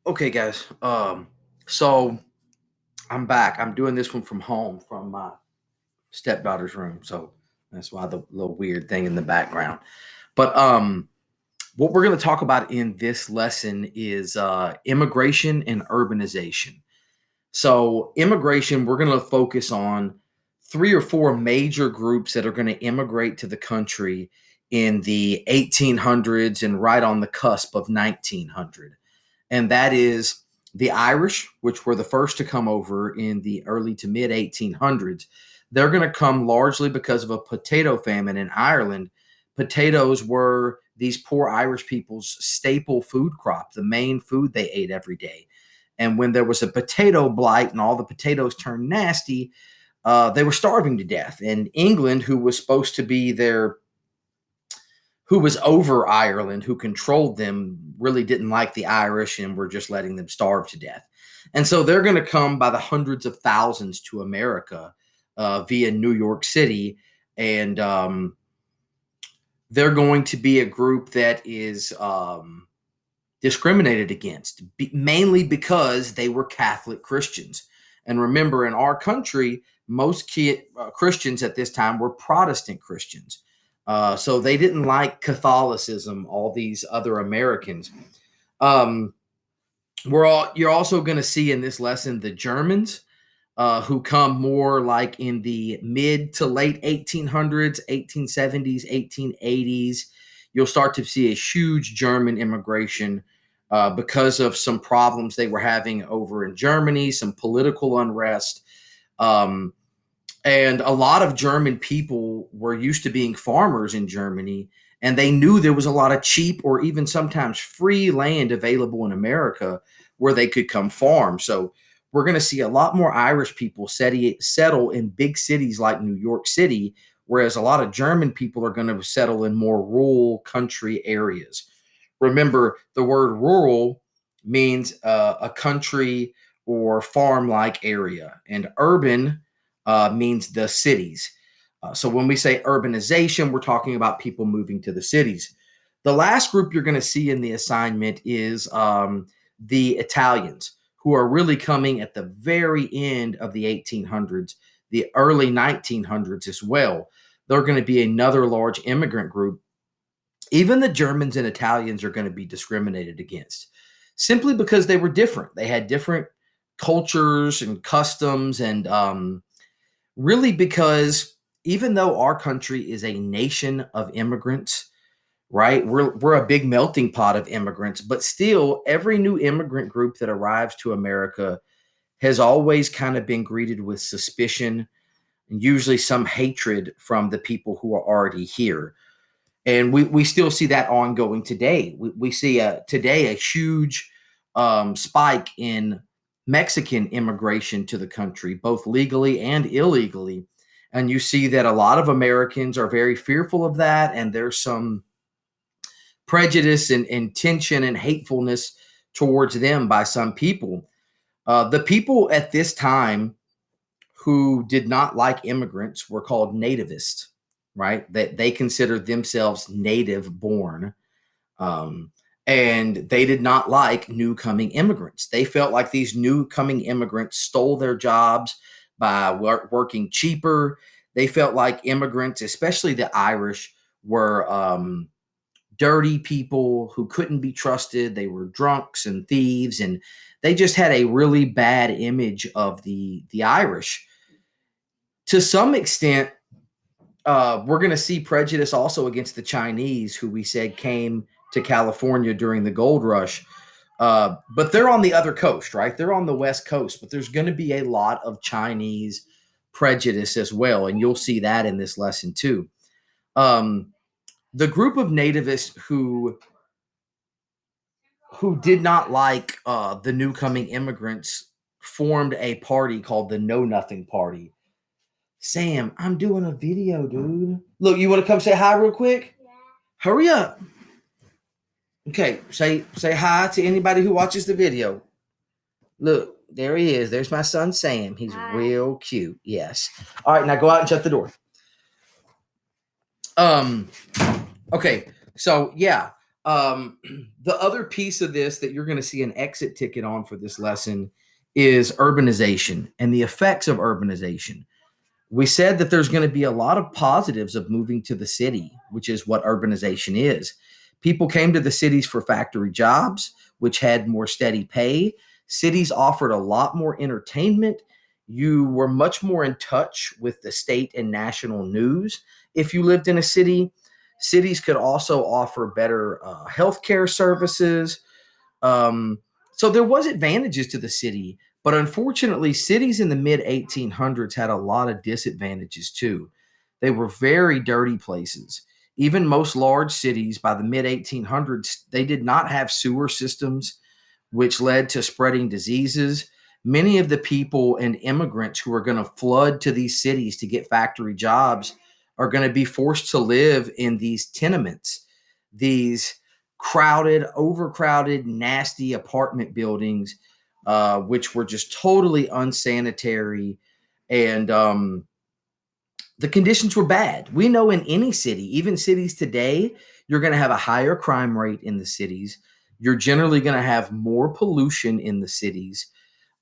Okay, guys. So I'm back. I'm doing this one from home, from my stepdaughter's room. So that's why the little weird thing in the background. But what we're going to talk about in this lesson is immigration and urbanization. So immigration, we're going to focus on three or four major groups that are going to immigrate to the country in the 1800s and right on the cusp of 1900, and that is the Irish, which were the first to come over in the early to mid 1800s. They're going to come largely because of a potato famine in Ireland. Potatoes were these poor Irish people's staple food crop, the main food they ate every day. And when there was a potato blight and all the potatoes turned nasty, they were starving to death. And England, who was over Ireland, who controlled them, really didn't like the Irish and were just letting them starve to death. And so they're going to come by the hundreds of thousands to America via New York City. And they're going to be a group that is discriminated against, mainly because they were Catholic Christians. And remember, in our country, most Christians at this time were Protestant Christians. So they didn't like Catholicism, all these other Americans. Um, you're also going to see in this lesson the Germans, who come more like in the mid to late 1800s, 1870s, 1880s. You'll start to see a huge German immigration because of some problems they were having over in Germany, some political unrest. Um, and a lot of German people were used to being farmers in Germany, and they knew there was a lot of cheap or even sometimes free land available in America where they could come farm. So we're going to see a lot more Irish people settle in big cities like New York City, whereas a lot of German people are going to settle in more rural country areas. Remember, the word rural means a country or farm like area, and urban means the cities. So when we say urbanization, we're talking about people moving to the cities. The last group you're going to see in the assignment is the Italians, who are really coming at the very end of the 1800s, the early 1900s as well. They're going to be another large immigrant group. Even the Germans and Italians are going to be discriminated against simply because they were different. They had different cultures and customs, and really because even though our country is a nation of immigrants, right? We're a big melting pot of immigrants, but still every new immigrant group that arrives to America has always kind of been greeted with suspicion and usually some hatred from the people who are already here. And we still see that ongoing today. We see today a huge spike in Mexican immigration to the country, both legally and illegally. And you see that a lot of Americans are very fearful of that. And there's some prejudice and tension and hatefulness towards them by some people. The people at this time who did not like immigrants were called nativists, right? That they considered themselves native born. Um, and they did not like new coming immigrants. They felt like these new coming immigrants stole their jobs by working cheaper. They felt like immigrants, especially the Irish, were dirty people who couldn't be trusted. They were drunks and thieves, and they just had a really bad image of the Irish. To some extent, we're going to see prejudice also against the Chinese, who we said came to California during the gold rush. But they're on the other coast, right? They're on the West Coast, but there's going to be a lot of Chinese prejudice as well. And you'll see that in this lesson too. The group of nativists who did not like the new coming immigrants formed a party called the Know Nothing Party. Sam, I'm doing a video, dude. Look, you want to come say hi real quick? Yeah. Hurry up. Okay, say hi to anybody who watches the video. Look, there he is. There's my son Sam. He's real cute. Yes. All right, now go out and shut the door. Okay. So yeah, Um, the other piece of this that you're going to see an exit ticket on for this lesson is urbanization and the effects of urbanization. We said that there's going to be a lot of positives of moving to the city, which is what urbanization is. People came to the cities for factory jobs, which had more steady pay. Cities offered a lot more entertainment. You were much more in touch with the state and national news if you lived in a city. Cities could also offer better healthcare services. Um, so there was advantages to the city, but unfortunately, cities in the mid 1800s had a lot of disadvantages too. They were very dirty places. Even most large cities by the mid 1800s, they did not have sewer systems, which led to spreading diseases. Many of the people and immigrants who are going to flood to these cities to get factory jobs are going to be forced to live in these tenements, these crowded, overcrowded, nasty apartment buildings, which were just totally unsanitary. And the conditions were bad. We know in any city, even cities today, you're going to have a higher crime rate in the cities. You're generally going to have more pollution in the cities.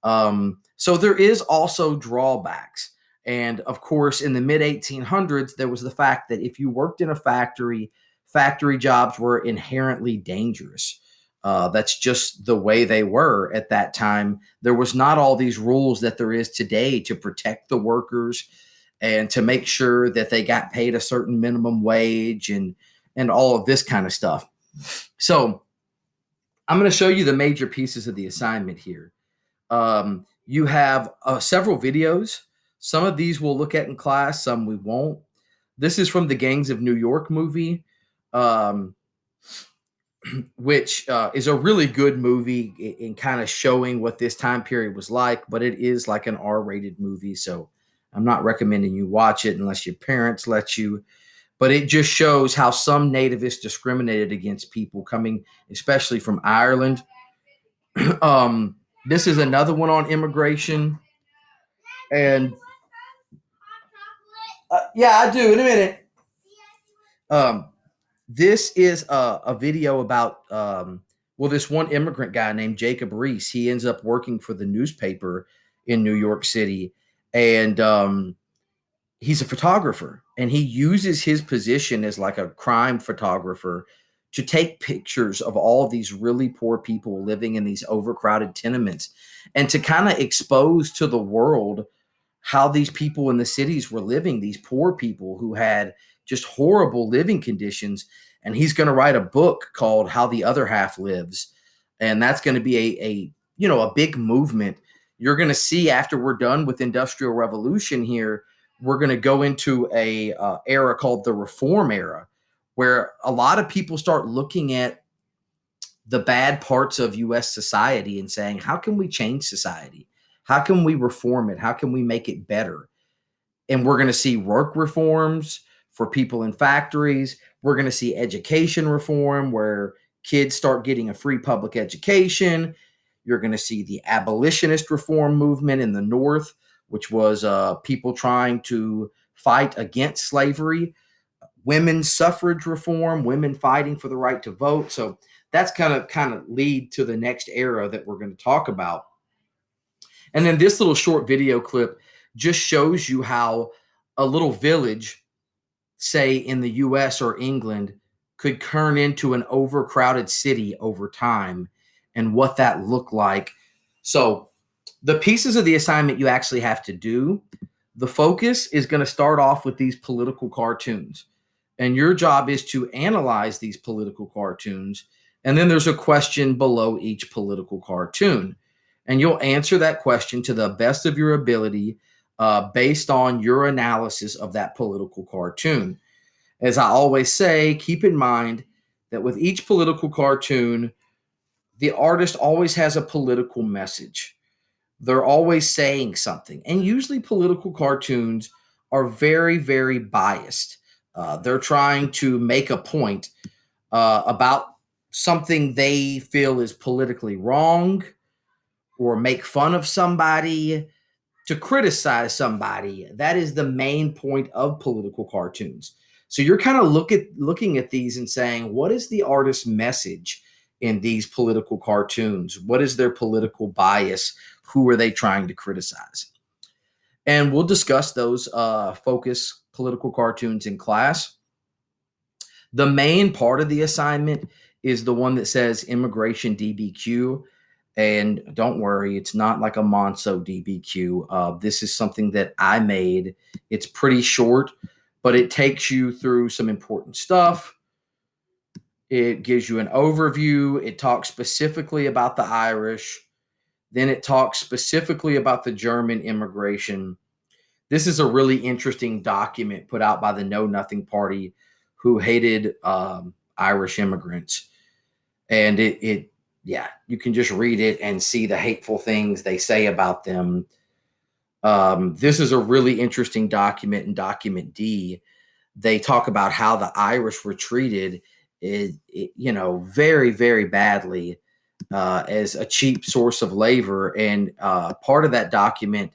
So there is also drawbacks. And of course, in the mid 1800s, there was the fact that if you worked in a factory, factory jobs were inherently dangerous. That's just the way they were at that time. There was not all these rules that there is today to protect the workers and to make sure that they got paid a certain minimum wage and all of this kind of stuff. So I'm going to show you the major pieces of the assignment here. You have several videos. Some of these we'll look at in class, some we won't. This is from the Gangs of New York movie, um, which is a really good movie in kind of showing what this time period was like, but it is like an R-rated movie, so I'm not recommending you watch it unless your parents let you. But it just shows how some nativists discriminated against people coming, especially from Ireland. This is another one on immigration. And yeah, I do in a minute. Um, this is a video about well, this one immigrant guy named Jacob Reese. He ends up working for the newspaper in New York City, and he's a photographer, and he uses his position as like a crime photographer to take pictures of all of these really poor people living in these overcrowded tenements, and to kind of expose to the world how these people in the cities were living, these poor people who had just horrible living conditions. And he's going to write a book called How the Other Half Lives. And that's going to be a big movement. You're going to see after we're done with Industrial Revolution here, we're going to go into a era called the Reform era, where a lot of people start looking at the bad parts of US society and saying, how can we change society? How can we reform it? How can we make it better? And we're going to see work reforms for people in factories. We're going to see education reform where kids start getting a free public education. You're going to see the abolitionist reform movement in the North, which was people trying to fight against slavery, women's suffrage reform, women fighting for the right to vote. So that's kind of lead to the next era that we're going to talk about. And then this little short video clip just shows you how a little village, say in the US or England, could turn into an overcrowded city over time and what that looked like. So, the pieces of the assignment you actually have to do, the focus is going to start off with these political cartoons. And your job is to analyze these political cartoons. And then there's a question below each political cartoon. And you'll answer that question to the best of your ability based on your analysis of that political cartoon. As I always say, keep in mind that with each political cartoon, the artist always has a political message. They're always saying something. And usually, political cartoons are very, very biased. They're trying to make a point about something they feel is politically wrong or make fun of somebody, to criticize somebody. That is the main point of political cartoons. So you're kind of looking at these and saying, what is the artist's message in these political cartoons? What is their political bias? Who are they trying to criticize? And we'll discuss those focus political cartoons in class. The main part of the assignment is the one that says immigration DBQ. And don't worry, it's not like a Monso DBQ. This is something that I made. It's pretty short, but it takes you through some important stuff. It gives you an overview. It talks specifically about the Irish. Then it talks specifically about the German immigration. This is a really interesting document put out by the Know Nothing Party, who hated Irish immigrants. And yeah, you can just read it and see the hateful things they say about them. This is a really interesting document. In Document D, they talk about how the Irish were treated, very, very badly as a cheap source of labor. And part of that document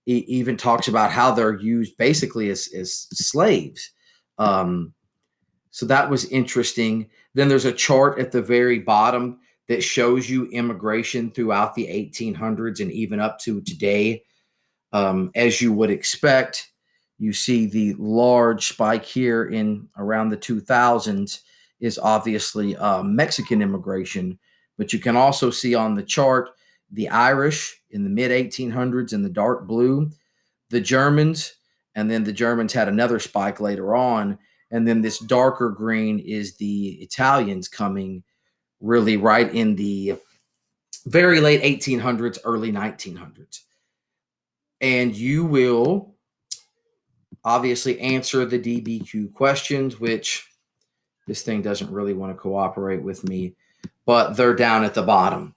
even talks about how they're used basically as slaves. So that was interesting. Then there's a chart at the very bottom that shows you immigration throughout the 1800s and even up to today. As you would expect, you see the large spike here in around the 2000s is obviously Mexican immigration, but you can also see on the chart the Irish in the mid 1800s in the dark blue, the Germans, and then the Germans had another spike later on. And then this darker green is the Italians coming really right in the very late 1800s, early 1900s. And you will obviously answer the DBQ questions, which this thing doesn't really want to cooperate with me, but they're down at the bottom.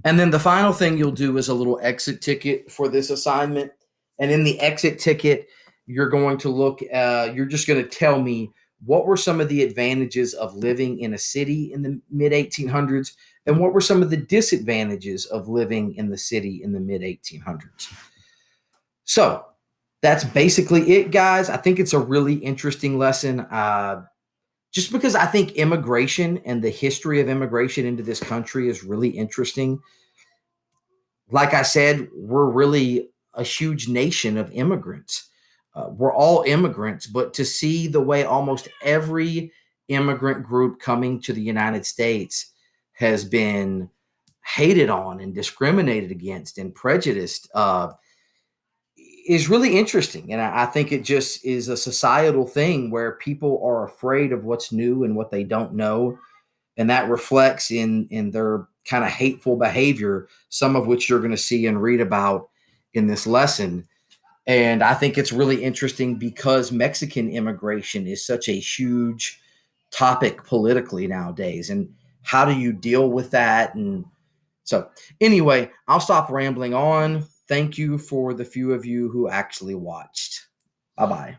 And then the final thing you'll do is a little exit ticket for this assignment. And in the exit ticket, you're going to look, you're just going to tell me what were some of the advantages of living in a city in the mid 1800s, and what were some of the disadvantages of living in the city in the mid 1800s. So that's basically it, guys. I think it's a really interesting lesson. Just because I think immigration and the history of immigration into this country is really interesting. Like I said, we're really a huge nation of immigrants. We're all immigrants, but to see the way almost every immigrant group coming to the United States has been hated on and discriminated against and prejudiced is really interesting. And I think it just is a societal thing where people are afraid of what's new and what they don't know. And that reflects in their kind of hateful behavior, some of which you're going to see and read about in this lesson. And I think it's really interesting because Mexican immigration is such a huge topic politically nowadays. And how do you deal with that? And so, anyway, I'll stop rambling on. Thank you for the few of you who actually watched. Bye bye.